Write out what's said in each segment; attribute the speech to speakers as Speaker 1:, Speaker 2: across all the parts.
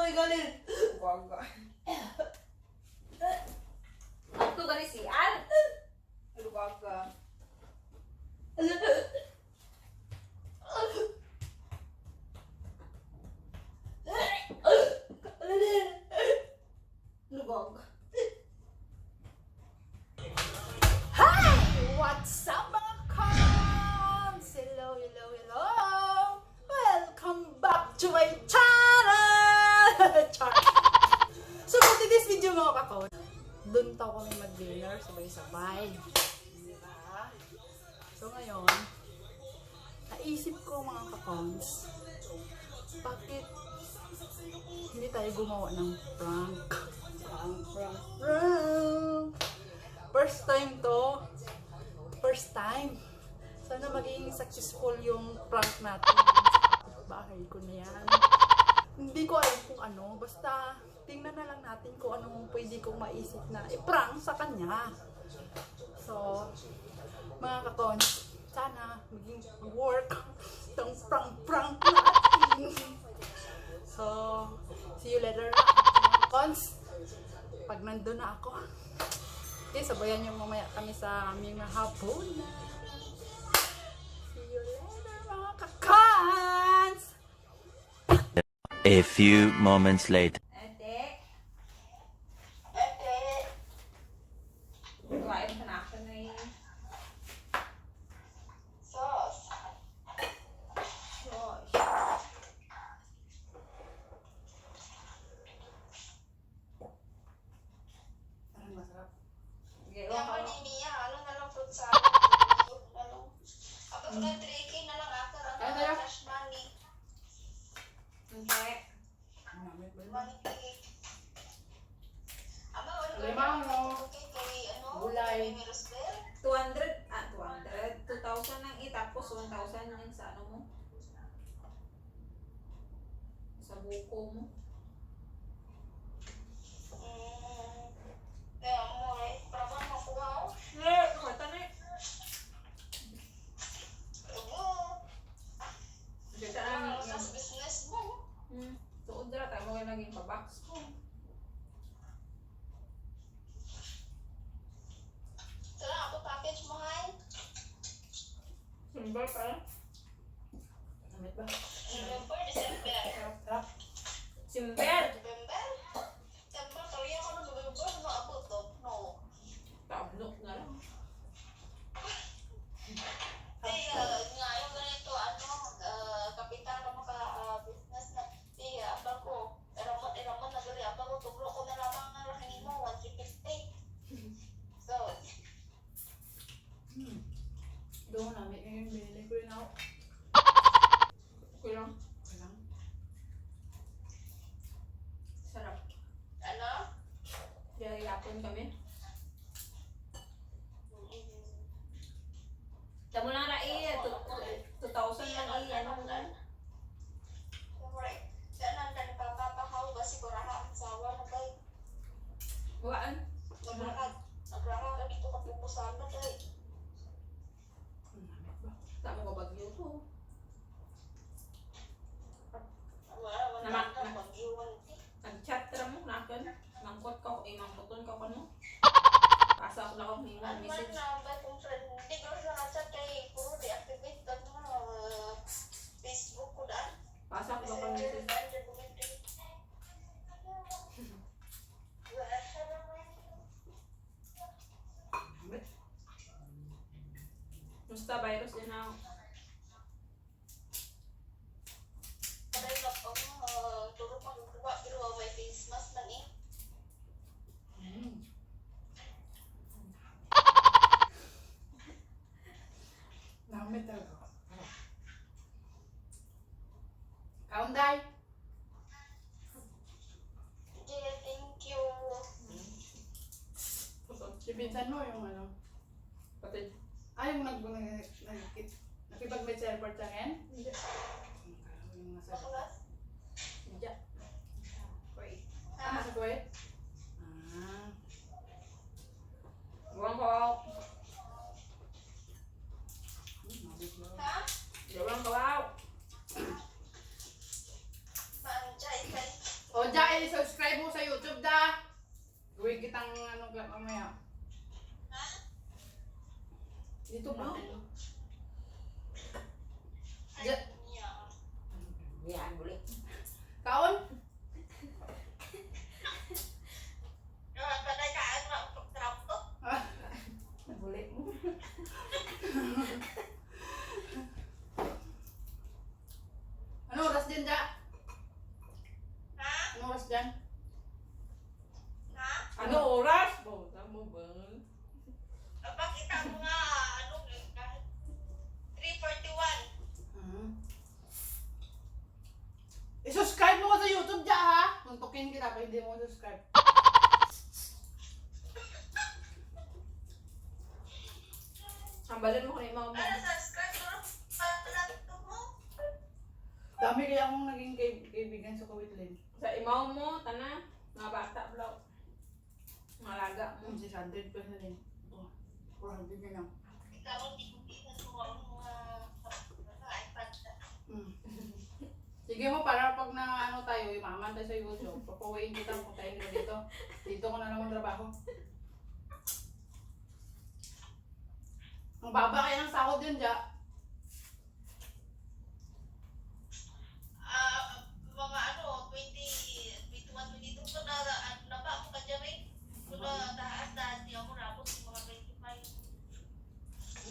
Speaker 1: may galit.
Speaker 2: Gaga. Ito gani si Al. Gaga. Lubog.
Speaker 1: Hi! What's up mga cons? Hello, hello, hello! Welcome back to my channel! Char! So for today's video mga kakon, doon tayo kami mag-dinner sabay-sabay. Diba? So ngayon, naisip ko mga kakons, bakit hindi tayo gumawa ng prank? Prank! First time to. First time. Sana maging successful yung prank natin. Bahay ko na yan. Hindi ko alam kung ano. Basta tingnan na lang natin kung anong pwede kong maisip na i-prank sa kanya. So, mga kakons, sana maging work itong prank natin. So, see you later. Cons, pag nandun na ako. Okay, sabayan niyo mamaya kami sa aming hapon. See you later mga kakans!
Speaker 3: A few moments later.
Speaker 2: Ate. Kumain ka na ako na yun.
Speaker 1: Sauce.
Speaker 2: Gosh.
Speaker 1: Parang masarap.
Speaker 2: Okay,
Speaker 4: Yang
Speaker 2: wow.
Speaker 4: Mia, ano na lang fruit sa ano. Ako na tricky na lang ako ang
Speaker 1: Ano tayo?
Speaker 4: cash money.
Speaker 2: Hindi.
Speaker 4: Money cake. Aba, wala
Speaker 1: Limang, no?
Speaker 4: kay ano?
Speaker 1: Gulay.
Speaker 4: Kay Rosbel.
Speaker 2: 2,000 ang itapos 1,000 yan sa ano mo? Sa buko mo.
Speaker 4: Kaya mo eh, para bang makuha ko.
Speaker 2: Kumata na eh. Kita lang
Speaker 4: Sa business mo.
Speaker 2: Tuod na tayo mo kayo naging pa-box ko.
Speaker 4: Tara, ako package mo hay.
Speaker 2: Simple pa lang.
Speaker 1: Namit ba?
Speaker 4: November, December.
Speaker 1: Sarap.
Speaker 2: Simple!
Speaker 4: November? December, kaya ako ng November, maabot to. No.
Speaker 2: Tabnok na lang.
Speaker 4: Ngayon ganito, ano, kapitan ka maka-business na, abang ko, eramon na gali, abang ko, tublo ko na lamang ng rahingin mo, 1,350. So,
Speaker 1: Doon namin yung binili ko yun ako.
Speaker 2: Okay lang.
Speaker 1: Walang.
Speaker 2: Sarap.
Speaker 4: ano?
Speaker 2: Dahil yapon kami. Tamo lang rai, 2,000 lang ano mo lang.
Speaker 4: Siyempre, saan ang papapahaw ba si Kuraha ang sawa na ba?
Speaker 2: Bukaan.
Speaker 4: Nagraha ka dito kapupusan na tayo.
Speaker 1: Namit ba?
Speaker 2: Tamo ka bagyo ko.
Speaker 4: Wala
Speaker 2: Naman-
Speaker 4: ka mag-iwan.
Speaker 2: Nag-chat tara mo, nakan. Mangkot ka, mangkoton ka kano. Asa ako na akong hingan
Speaker 4: Ano man
Speaker 2: message.
Speaker 4: na ba kung friend, hindi ko sa chat kay puro deactivate ka na Facebook ko daan.
Speaker 2: Pasa ako na
Speaker 4: Messenger
Speaker 2: message.
Speaker 4: daan, dyan bumindi. Wala siya naman.
Speaker 1: Namit.
Speaker 2: Musta virus din ako.
Speaker 4: Kadang lang ako, turo pa kong kuha, pero may face mask lang eh.
Speaker 1: Namit talaga. Kaunday!
Speaker 4: Okay, thank you.
Speaker 1: Sipinsan mo yung ano.
Speaker 2: Pati.
Speaker 1: Yung nakipag-med sa airport sa akin? Hindi. Yung nasa...
Speaker 4: Baklas?
Speaker 2: Diya. Wait.
Speaker 1: Nasa Kuwait?
Speaker 2: Buwan ko.
Speaker 1: Namit ba?
Speaker 4: Ha?
Speaker 2: Buwan ko.
Speaker 4: Manjay kay.
Speaker 1: O, Jack! mamaya. Dito pa. Ja-
Speaker 2: Yan, buli.
Speaker 1: Kaon? Ah,
Speaker 2: Buli mo.
Speaker 1: ano oras din, Ja? Ano oras dyan?
Speaker 2: Ano oras? Bota mo ba?
Speaker 1: I-subscribe mo ko sa YouTube, Ja, ha? Tuntukin kita pa hindi mo subscribe.
Speaker 2: Ambalin mo ko na yung mga mo.
Speaker 1: Dami kaya akong naging kaibigan sa Kuwaitlin.
Speaker 2: Sa imaw mo, tana, mga bata, blaw. Mga laga mo.
Speaker 1: 600 pa na rin. Oh, 400 na lang. Mm. Sige mo, para pag na ano tayo, imaman tayo sa YouTube, papawain kita, puntahin kita dito. Dito ko na naman trabaho. Ang baba kaya ng sahod yun, Ja.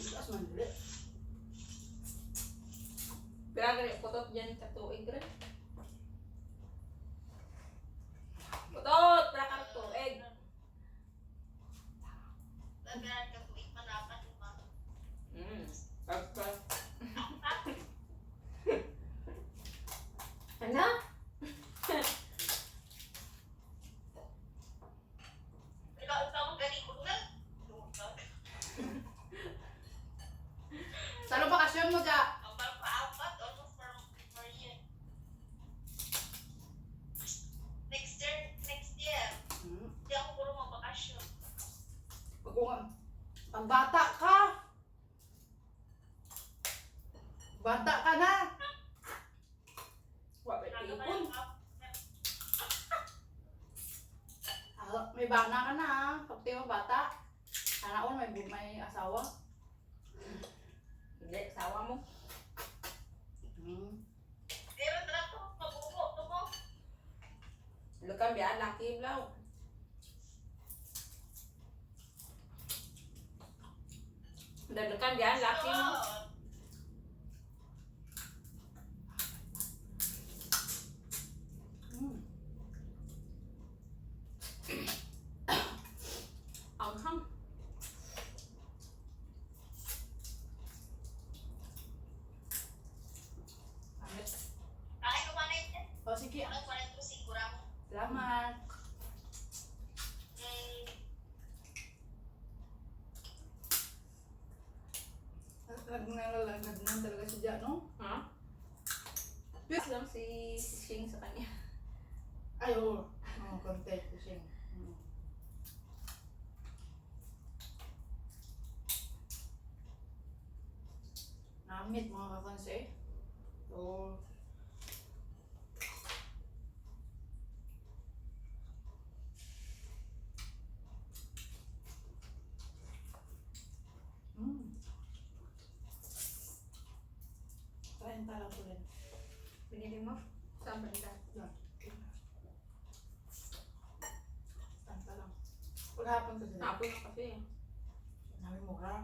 Speaker 1: Taas man, dali.
Speaker 2: Pira gani putot dyan sa tuig rin. Putot! Pira ka tuig. Pagka. Ano?
Speaker 1: Saan bakasyon mo, Ja? Hmm. Ang bata ka! Bata ka na!
Speaker 2: Wa ba ipon?
Speaker 1: May bana ka na, ha? Pag tayo bata. Anaon, may asawa.
Speaker 2: Hindi, sawa mo.
Speaker 1: Hmm.
Speaker 2: Lukan biya laki blaw. Lukan biya laki mo.
Speaker 1: Hmm.
Speaker 2: Ang hang.
Speaker 1: O, sige. Salamat. Naglalagad na talaga si Ja, no?
Speaker 2: Ha? Yes lang si Shing sa kanya.
Speaker 1: Ay, oo. Oh, content ko siya. Hmm. Namit mga kakonse. So, mm. 30 lang po rin.
Speaker 2: Binili mo? Saan banda?
Speaker 1: Yan. 30 lang. Paghapon kasi.
Speaker 2: Hapon na kasi.
Speaker 1: Namin mura.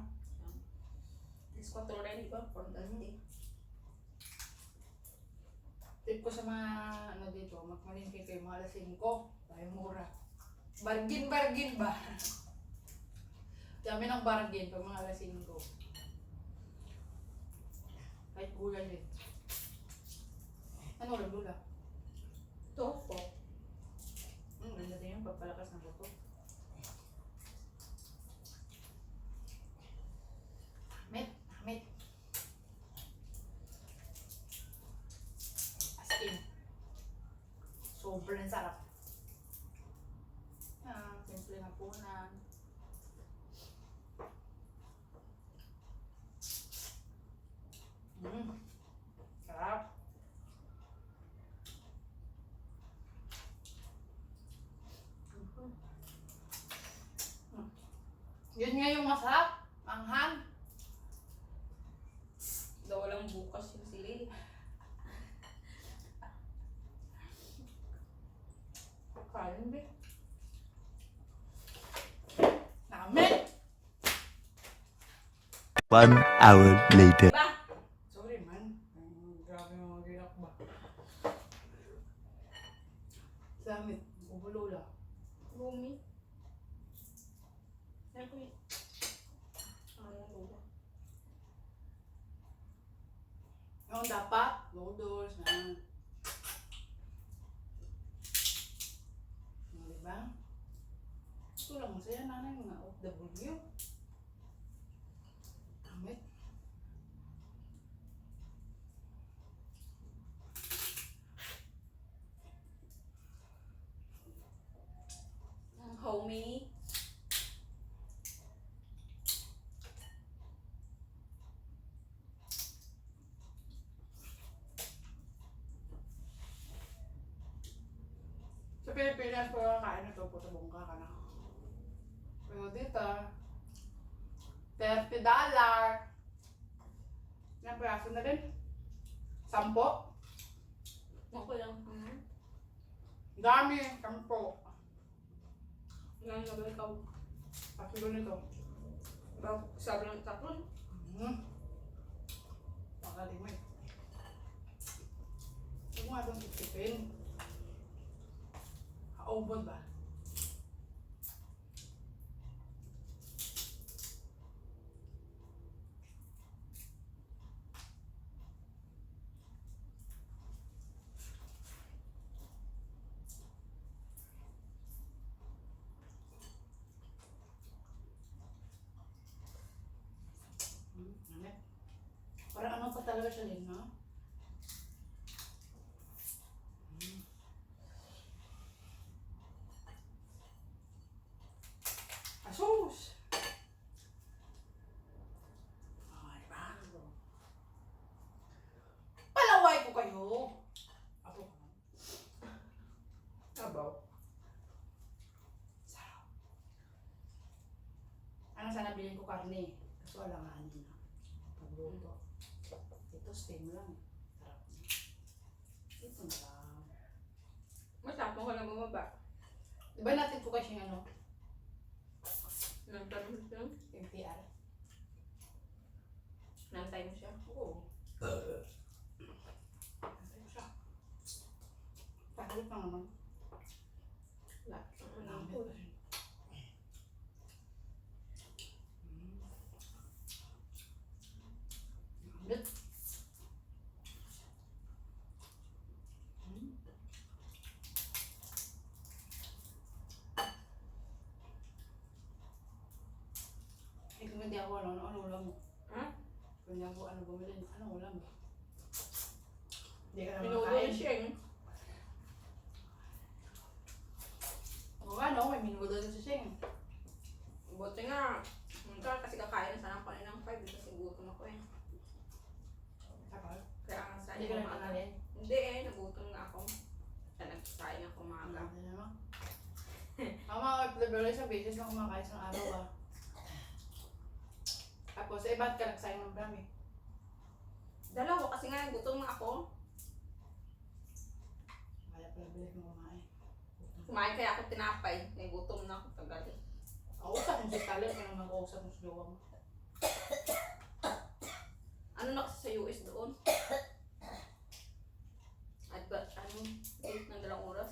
Speaker 2: Diskonto rin, di ba? 430.
Speaker 1: Tip ko sa mga ano dito, magmalingki kayo mga alas 5. Tayo mura. Bargain ba? Dami ng bargain pag mga alas 5. Kahit gulay din. Ano ulam lula?
Speaker 2: Tofu.
Speaker 1: Ganda din yung pagpalakas ng buto. Amit. As in. Sobrang sarap. Simple na punan. Sarap. Yun nga yung masarap. Anghang.
Speaker 2: Daw walang bukas yung sili.
Speaker 1: Kain ba? Namin!
Speaker 3: 1 hour later.
Speaker 2: Ba?
Speaker 1: Sorry man. Grabe mga giyak ba? Samit. Ubulula.
Speaker 2: Lumi. Yan ko yun. Ano ba?
Speaker 1: Yung dapat, noodles na. Diba? Ito lang masaya nanay mga OFW. Amit.
Speaker 2: Ang homey.
Speaker 1: Sa Pilipinas, pag kakain ito, puto bongga ka na. Pero dito, $30. Ilang piraso na din? 10?
Speaker 2: Okay lang.
Speaker 1: Dami, 10.
Speaker 2: Ilang nagal ikaw.
Speaker 1: Pakilo nito.
Speaker 2: Sabi lang tapon.
Speaker 1: Pagaling mo eh. Huwag mo nga itong titipin. Kaubod ba? Ano? Parang ano pa talaga siya din, no? Asus! Ay, ba? Palaway ko kayo! Ako ka.
Speaker 2: Abaw.
Speaker 1: Sarap. Ano sana bilhin ko karne? Kaso alanganin na. Pagluto. Ito steam lang. Sarap na. Ito na lang.
Speaker 2: Masapong ka lang bumaba.
Speaker 1: Diba natin ko kasi ano?
Speaker 2: Nantay mo siya.
Speaker 1: MPR.
Speaker 2: Nantay mo siya.
Speaker 1: Oo. Ano siya? Tagalog pa naman.
Speaker 2: Wala.
Speaker 1: Dami pa rin. Damit. Eh, kung hindi ako ano ulam mo?
Speaker 2: Ha?
Speaker 1: Kung hindi ako bumili, anong ulam mo? Hindi ka naman
Speaker 2: Minudo
Speaker 1: kain.
Speaker 2: na siya eh.
Speaker 1: Oo nga no, may minudo din si Sing.
Speaker 2: Buti nga. Minsan kasi kakain na sana ako kanina ng 5 kasi gutom ako eh.
Speaker 1: Kapal.
Speaker 2: Kaya ang sa
Speaker 1: Hindi ka naman kakain.
Speaker 2: Hindi eh, nagutom nga ako. Kaya nagkain ako maaga.
Speaker 1: Ano naman? Ang mga OFW sa beses lang kumakain sa araw ah. Tapos, ba't ka nagsayang ng dami?
Speaker 2: Dalawa kasi nga gutom nga ako.
Speaker 1: Kaya pala bilis mo kumain.
Speaker 2: Kumain kaya ako tinapay. May gutom na ako tagal eh.
Speaker 1: Kausap mo si Stalin, kaya mag-uusap mo sa jowa mo.
Speaker 2: Ano na kasi sa US doon? At ba, ano, late ng 2 oras?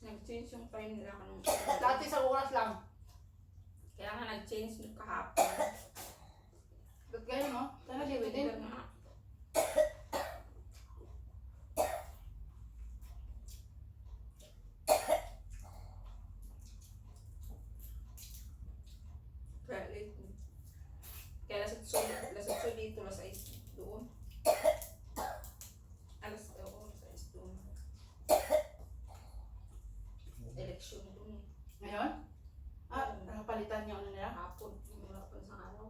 Speaker 2: Nag-change yung time nila kanong
Speaker 1: Dati sa oras lang.
Speaker 2: kaya nga nag-change yung kahapon.
Speaker 1: Ba't ganyan no? Sana di within.
Speaker 2: Nga. Kaya late. Kaya lasat dito, alas 6 doon. Alas 6 doon. Eleksyon doon eh.
Speaker 1: Ngayon? Ah, nakapalitan niya ano nila?
Speaker 2: Hapon, mula pa sa araw.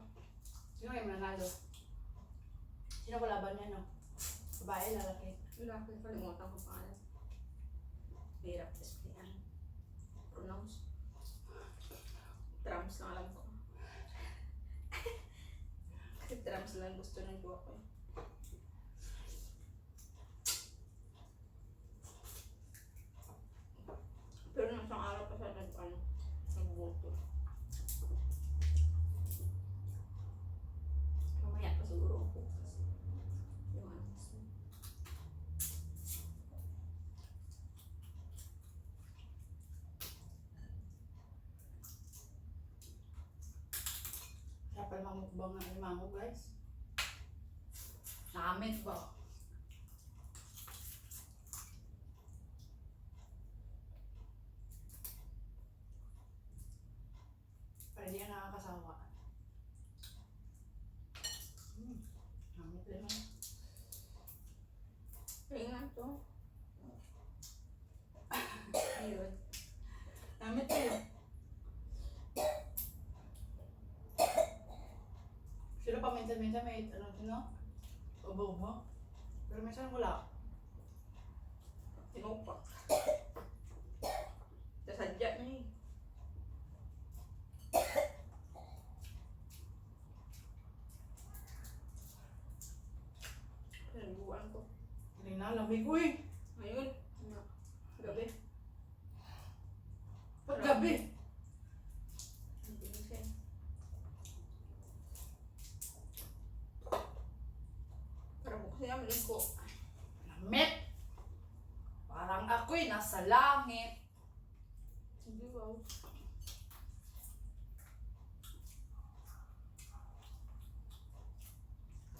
Speaker 1: Sino kayo mananalo? Sino kalaban niya no? Babae, lalaki.
Speaker 2: Wala ko kalimutan ko pangalan. Hirap explain. Pronounce. Trams lang alam ko. Kasi trams lang gusto ng buwa ko. Pero nung isang araw pa siya nagbuto. Mamaya pa siguro ako. Yung ano.
Speaker 1: Kaya pala mamukbang ng alimango, guys. Nakamit ba? Para di ka nakakasawa. Namit naman.
Speaker 2: Kaya nga to. Ayun.
Speaker 1: Namit yun. Sila pa minsan-minsan may ubo-ubo. Pero minsan wala.
Speaker 2: Tinupak. Sasadya niya eh. Pinagbuan ko.
Speaker 1: Hindi na, lamig ko eh.
Speaker 2: Ngayon, gabi.
Speaker 1: Pag gabi.
Speaker 2: Ang binusin. Para bukas niya maling ko.
Speaker 1: Namit! Parang ako'y nasa langit.
Speaker 2: Hindi wow.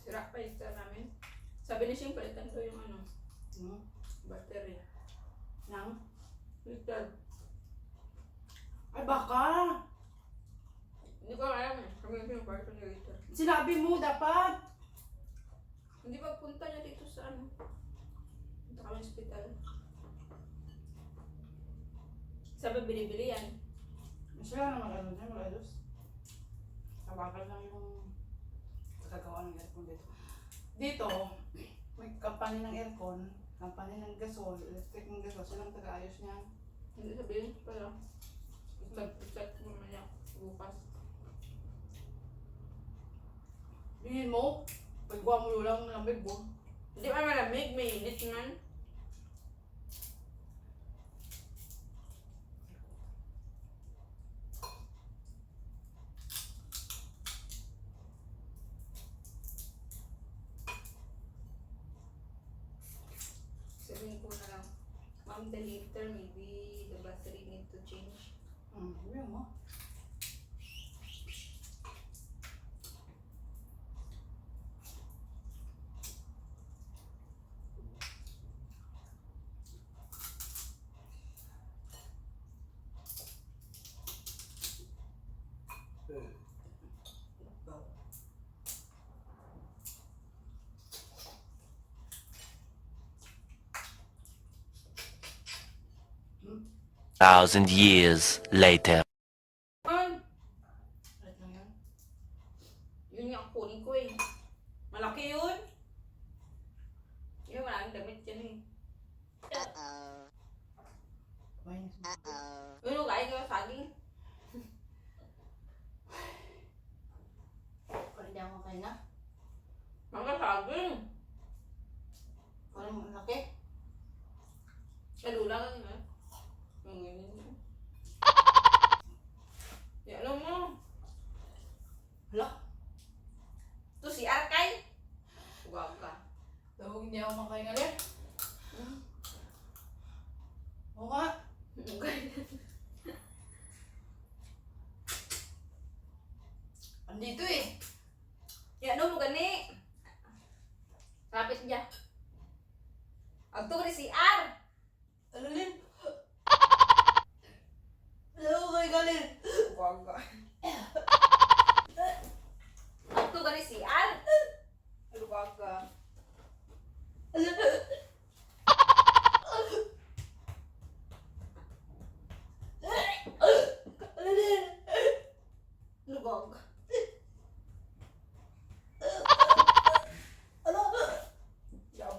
Speaker 2: Sira pa yung sir namin. Sabi ni Shing, palitan daw yung battery.
Speaker 1: Nang?
Speaker 2: Filter.
Speaker 1: Ay baka!
Speaker 2: Hindi ko alam eh. Sabi ni Shing, palitan yung filter.
Speaker 1: Sinabi mo dapat!
Speaker 2: Hindi ba punta niya dito sa punta kami sa hospital. Sabi bili-bili yan.
Speaker 1: Sila na mag-alos. Tawagan lang yung kagawa ng aircon dito. Dito, may company ng aircon, company ng gasol, electric ng gasol, silang taga-ayos niyan.
Speaker 2: Hindi sabihin ko pala. Check mo naman niya bukas.
Speaker 1: Bilhin mo, pagkuha mo lang ng lamig mo.
Speaker 2: Hindi pa malamig, may init man. Sabihin ko na lang, ma'am, the liter, maybe the battery need to change.
Speaker 1: Sabi mo.
Speaker 3: Thousand years later.
Speaker 2: Man,
Speaker 1: Right lang yan.
Speaker 2: yun yung kunin ko eh. Malaki yun. Yun, maraming damit yan eh.
Speaker 1: Kumain na siya.
Speaker 2: Yun, kain ko saging.
Speaker 1: Kung hindi ako makain na,
Speaker 2: Mga saging.
Speaker 1: parang laki.
Speaker 2: Kalula ka nga. Yung ganyan. Ya, alam mo.
Speaker 1: Hala,
Speaker 2: Ito si Arkay. Huwag ka.
Speaker 1: tawag hindi ako makain nga rin. Oo nga. Andito eh.
Speaker 2: Ya, ano mo gani? Rapit niya. Ang ito si R.
Speaker 1: Alalin. Hello, kay Galil.
Speaker 2: Huwag ka. Ang ito gani si R. Huwag ka.
Speaker 1: Alalin.
Speaker 2: Lubog.
Speaker 1: Ano?
Speaker 2: Job.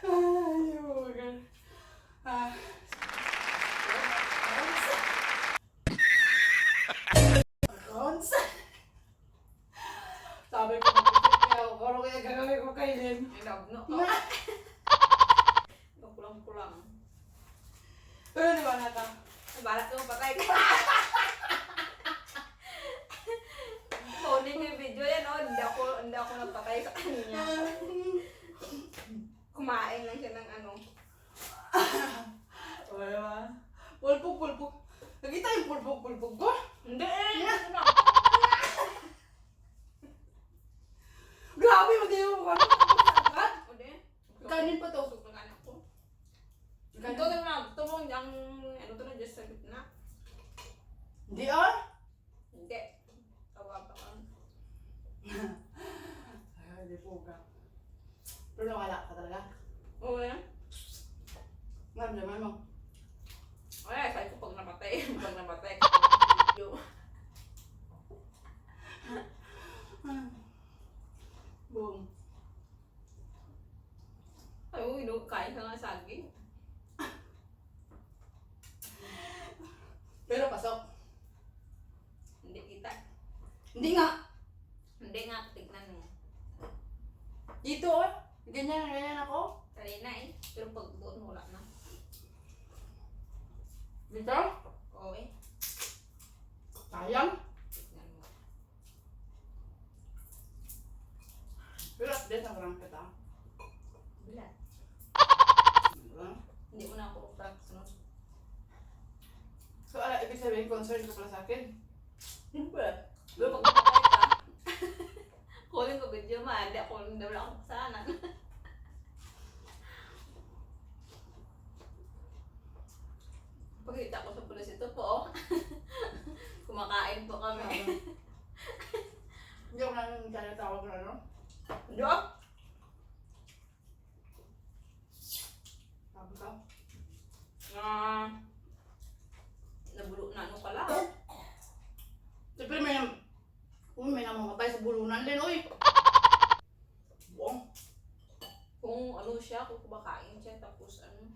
Speaker 1: Ay, oh my God. Ah. Cons. Sabi ko, kaya ako, ano kaya gagawin ko kay Lynn?
Speaker 2: Inabno ko. Kulang-kulang.
Speaker 1: Pero di ba nata?
Speaker 2: Balat ko patay ka. Kunin ko yung video yan, oh. Hindi ako nagpatay sa kanya. Kumain lang siya ng ano.
Speaker 1: O, diba? Pulpog. Nakita yung pulpog ko?
Speaker 2: Hindi eh! Ano?
Speaker 1: Grabe, magiging mo ka.
Speaker 2: Hindi.
Speaker 1: Kanin pa to.
Speaker 2: Usok na kanin ko. Ito na, ito mo ang ano to na, just sa gitna.
Speaker 1: Hindi ah.
Speaker 2: Hindi. Tawa pa ka.
Speaker 1: Ay, di po ka. Pero nawala ka talaga.
Speaker 2: Oo eh.
Speaker 1: Naramdaman mo.
Speaker 2: Ay, sabi ko pag namatay. Pag namatay. Video.
Speaker 1: Boom.
Speaker 2: Ay, uy, kain ka nga saging.
Speaker 1: Pero pasok.
Speaker 2: Hindi kita.
Speaker 1: Hindi nga.
Speaker 2: Hindi nga, tignan mo.
Speaker 1: Dito oh. Ganyan ako.
Speaker 2: Kanina eh. Pero pag doon, wala na.
Speaker 1: Dito.
Speaker 2: Oo eh.
Speaker 1: Sayang.
Speaker 2: Tignan mo.
Speaker 1: Pero at least nakarang kita.
Speaker 2: Bilat.
Speaker 1: Diba?
Speaker 2: Hindi mo na ako practice, no?
Speaker 1: So, ibig sabihin, concern ka pala sa akin.
Speaker 2: Siyempre. Pero pag namatay ka, kunin ko video ma, hindi ako, hindi wala akong kasalanan. Pagkita ko sa pulis ito po, oh. Kumakain po kami.
Speaker 1: Hindi ako namin kaya tawag na ano.
Speaker 2: Hindi ah.
Speaker 1: Sabi ka.
Speaker 2: Nabulo na ano pala.
Speaker 1: Siyempre may namamatay sa bulunan din, uy. Buong.
Speaker 2: Kung ano siya, kung kumakain siya, tapos ano,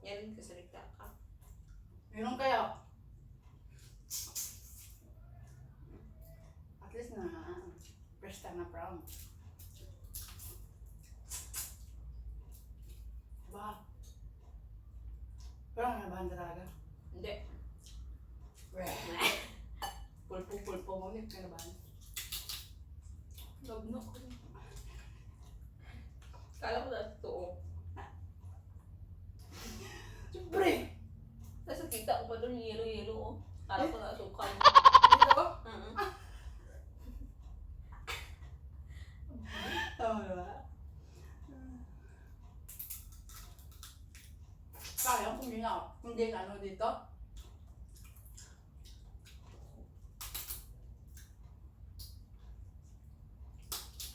Speaker 2: yan, kasalita ka.
Speaker 1: Yun kaya. At least na first time na prom. Ba? Pero nabahan talaga.
Speaker 2: Hindi.
Speaker 1: Pulpo mo, hindi ka nabahan.
Speaker 2: Lagno ko. Kala ko na totoo.
Speaker 1: Siyempre!
Speaker 2: Tapos kita ko pa doon yelo-yelo, oh. Kala ko na asukal.
Speaker 1: Dito? Tama ba? Sayang kung hindi na ano dito.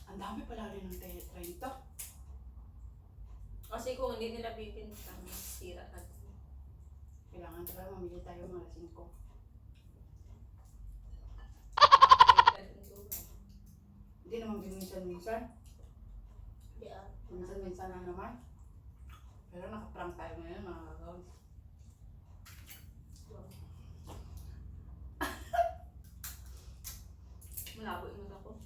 Speaker 1: Ang dami pala rin ng train to.
Speaker 2: Kasi kung hindi nila bibinta, masira at
Speaker 1: Kailangan talaga mamili tayo mga 5. Hindi naman minsan-minsan.
Speaker 2: Yeah.
Speaker 1: Minsan-minsan na naman. Pero nakaprank tayo ngayon mga kagawin.
Speaker 2: Malabo yung mata ko.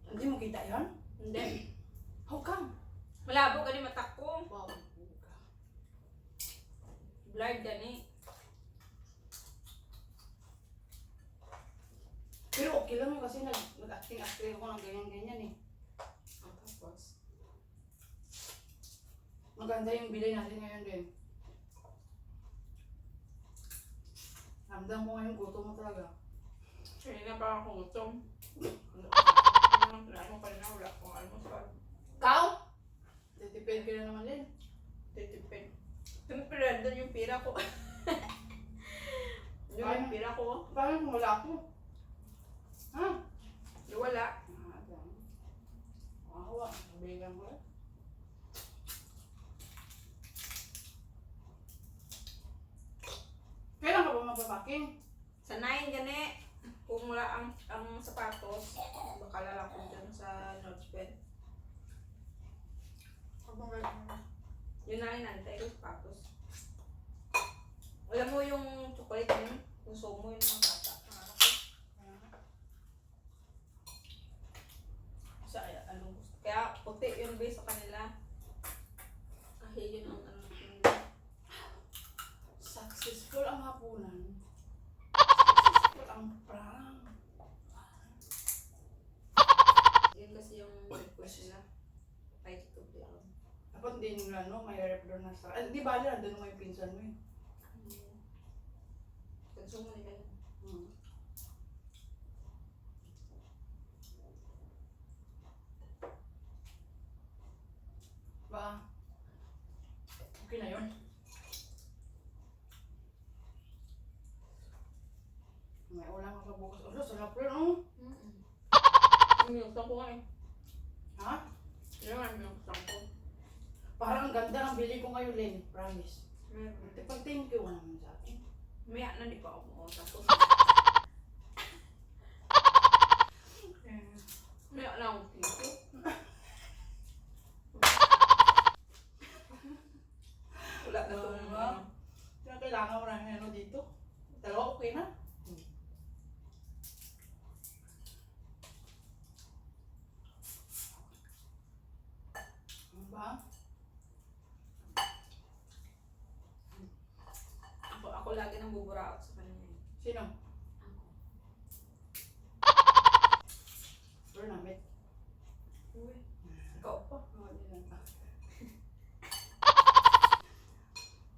Speaker 1: Hindi mo kita yun?
Speaker 2: Hindi.
Speaker 1: How come?
Speaker 2: Malabo ka ni mata ko.
Speaker 1: Wow.
Speaker 2: Blurred yan eh.
Speaker 1: Pero okay lang yun kasi nag-acting ako ng ganyan-ganyan eh. Tapos, maganda yung bilay natin ngayon din. Ramdam ko ngayon, gutom mo talaga.
Speaker 2: Kanina pa ako gutom. Ano pa rin na wala akong almusal.
Speaker 1: Kau? Titipid ka na naman din.
Speaker 2: Titipid. Siyempre, doon yung pira ko. Doon yung pira ko.
Speaker 1: Paano kung wala ako? Ha?
Speaker 2: Yung wala.
Speaker 1: Awa, bilang ko eh. Kailan ka ba magpapaking?
Speaker 2: Sa 9 gani. Kung wala ang sapatos, baka lalakon dyan sa Northbend.
Speaker 1: Habang
Speaker 2: puti yung base sa kanila. Kasi yun ang ano natin.
Speaker 1: Successful ang hapunan. Successful ang prank.
Speaker 2: Yun kasi yung request nila. Kahit ito lang.
Speaker 1: Dapat din yung ano, may rep doon na sa... di ba, doon mo yung pinsan mo eh.
Speaker 2: Konsumo nila yun.
Speaker 1: Hmm. Ba? Okay na yun. May ulam ka pa bukas. Oh, sarap yun, oh.
Speaker 2: Minusang ko nga eh.
Speaker 1: Ha?
Speaker 2: Yun nga, minusang ko.
Speaker 1: Parang ang ganda ng bili ko ngayon, Len. Promise.
Speaker 2: Meron.
Speaker 1: Pag thank you ka naman sa akin.
Speaker 2: Maya na di pa ako mo. Tapos, maya na akong tito. Wala na to.
Speaker 1: Diba? Kaya kailangan mo na ano dito. Dalawa okay na. Ano ba?
Speaker 2: Ako lagi nang buburaot sa kanya eh.
Speaker 1: Sino?
Speaker 2: Ako.
Speaker 1: Bro, namit.
Speaker 2: Uy. Ikaw pa.
Speaker 1: Oh, di lang pa.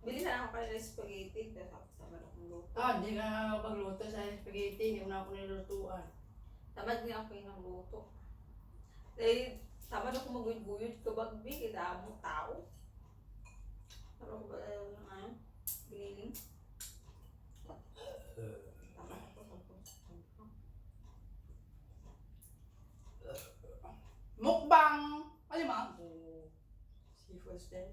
Speaker 2: Bili sana ako kayo ng spaghetti. Tapos tamad akong luto.
Speaker 1: Hindi ka nakakapagluto sa spaghetti. Hindi mo na ako nilutuan.
Speaker 2: Tamad nga ako yung luto. Dahil tamad ako maguyod-guyod kabag big. Kita mo tao. Tamad ako ba ng ano? Biniling. Tamad ako.
Speaker 1: Mukbang! Alimang! Oh. Seafood din.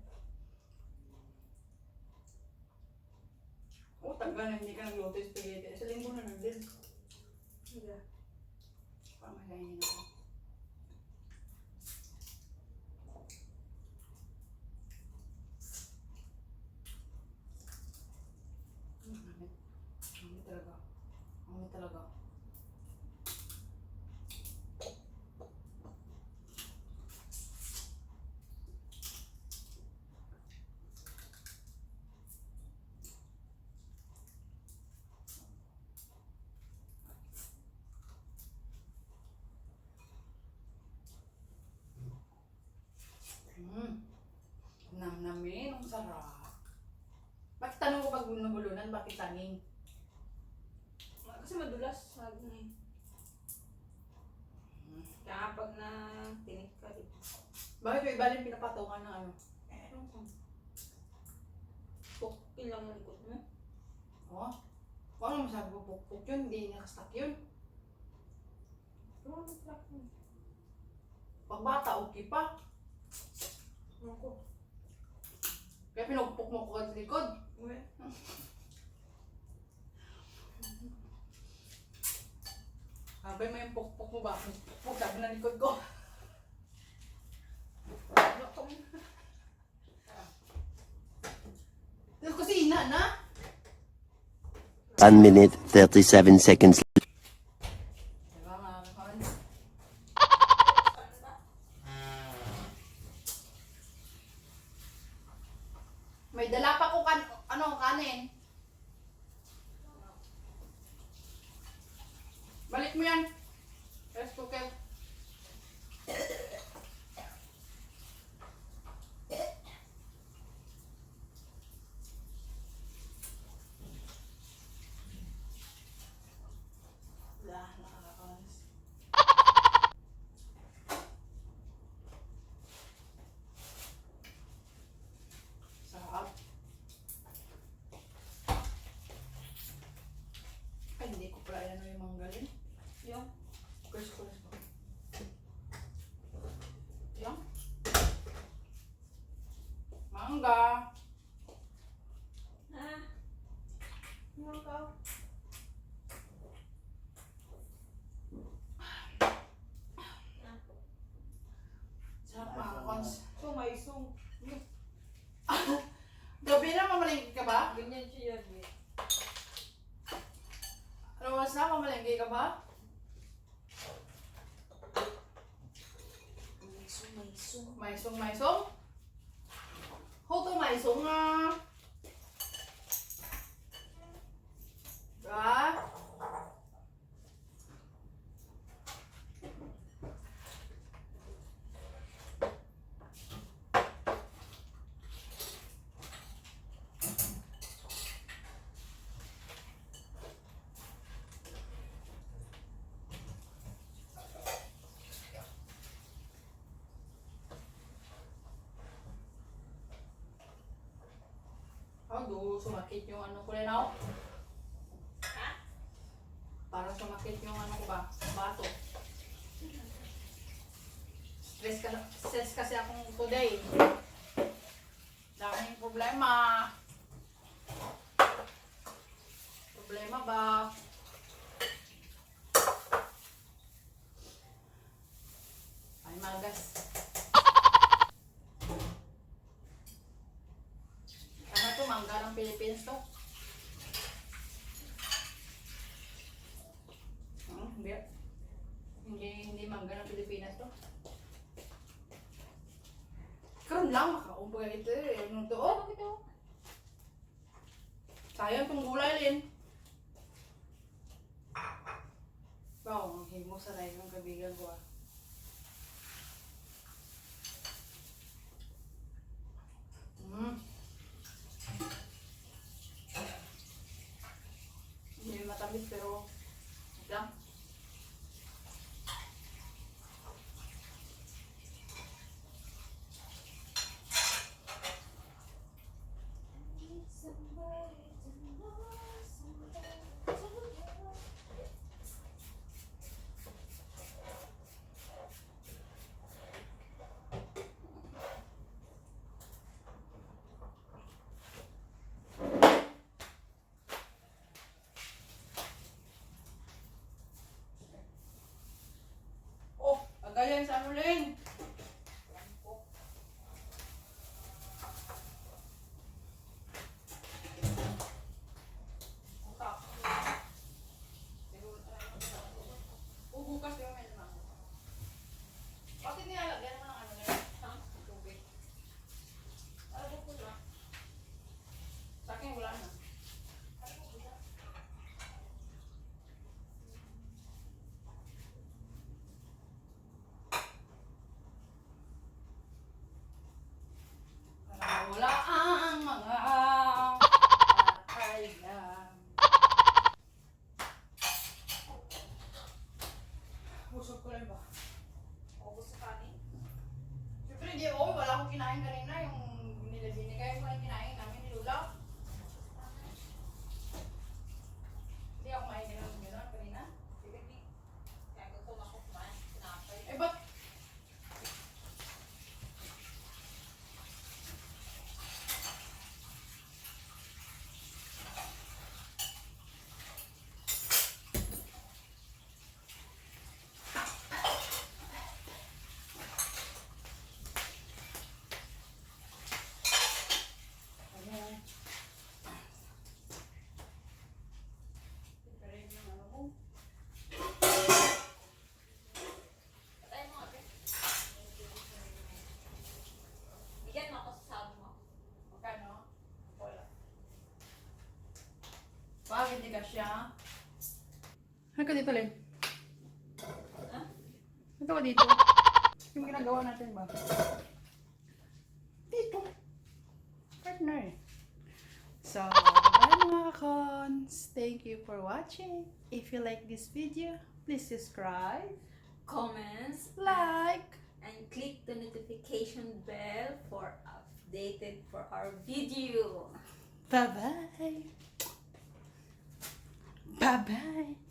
Speaker 1: Oh, tagal na hindi ka nagluto yung spaghetti. Sa linggo na lang din.
Speaker 2: Hindi.
Speaker 1: Pamasahin ako. Mamit. Mamit talaga. Mamit talaga. Namnamin, ang sarap. Bakit tanong ko pag nabulunan, bakit tanging?
Speaker 2: Kasi madulas lagi na eh. Kaya pag na tinik ka, di ba?
Speaker 1: Bakit may iba rin pinapatungan ng ano?
Speaker 2: Ewan ko. Pukil lang yung likod mo.
Speaker 1: Oh? Ano masabi ko pukpuk yun? Hindi nakastack yun.
Speaker 2: Ewan ko pala ko.
Speaker 1: Pag bata, okay pa.
Speaker 2: Ewan ko.
Speaker 1: Kaya pinugpuk mo ko sa likod.
Speaker 2: Uwe.
Speaker 1: Sabi mo yung pukpuk mo ba? Pukpuk, sabi na likod ko.
Speaker 2: Ano ko?
Speaker 1: Sa kusina na?
Speaker 3: 1 minute 37 seconds.
Speaker 1: Diba mga kakons? May dala pa ko kanin. Balik mo yan. Rice cooker. Nakakakalas. Sarap. Ay, hindi ko pala yan yung manggalin.
Speaker 2: Yung.
Speaker 1: First ko. Yan. Mangga.
Speaker 2: Ah. Ano ka?
Speaker 1: Sarap mga cons.
Speaker 2: So, may isong.
Speaker 1: Gabi na, mamalengke ka ba?
Speaker 2: Ganyan siya yan eh.
Speaker 1: Ano oras na, mamalengke ka ba?
Speaker 2: May sung.
Speaker 1: Maisong? Hoto maisong nga. Diba? Sumakit yung ano ko rin ako.
Speaker 2: Ha?
Speaker 1: Parang sumakit yung ano ko ba? Bato. Stress kasi akong today. Daming problema. Problema ba? Ay, magas. Ano to, mangga ng Philippines to? Hindi. Hindi mangga ng Pilipinas to. Karon lang makaumbaga ito eh. Anong to? Oh, sayang tong gulay din. Wow, ang himo sa lain ng kabigan ko ah. Hindi matamis pero lang. Oh, agayan sa ano rin. Bukas yung may naman. Bakit nilalagyan mo ng ano na yun? Tubig. Ano po lang? Sa akin wala na. Wala ang mga kailan. Busog ko lang ba?
Speaker 2: Ubus sa kanin.
Speaker 1: Siyempre hindi ako, wala akong kinain kanina. Yung binigay mo lang kinain namin ni Lula. Hindi ako maingin ng gano'n kanina.
Speaker 2: Kaya gusto na ako kumain. Tinapay.
Speaker 1: Eh ba't? Ayan. Preparing yung ano mo.
Speaker 2: Patay mo ate. Bigyan mo ako sa sabi mo.
Speaker 1: Magkano? Wala. Bakit hindi ka siya? Ano ka dito, Len?
Speaker 2: Ha?
Speaker 1: Ano ka dito? Yung ginagawa natin ba? Dito. Partner. So, bye mga cons. Thank you for watching. If you like this video, please subscribe,
Speaker 2: Comments.
Speaker 1: like,
Speaker 2: And click the notification bell for updated for our video.
Speaker 1: bye-bye. Bye-bye.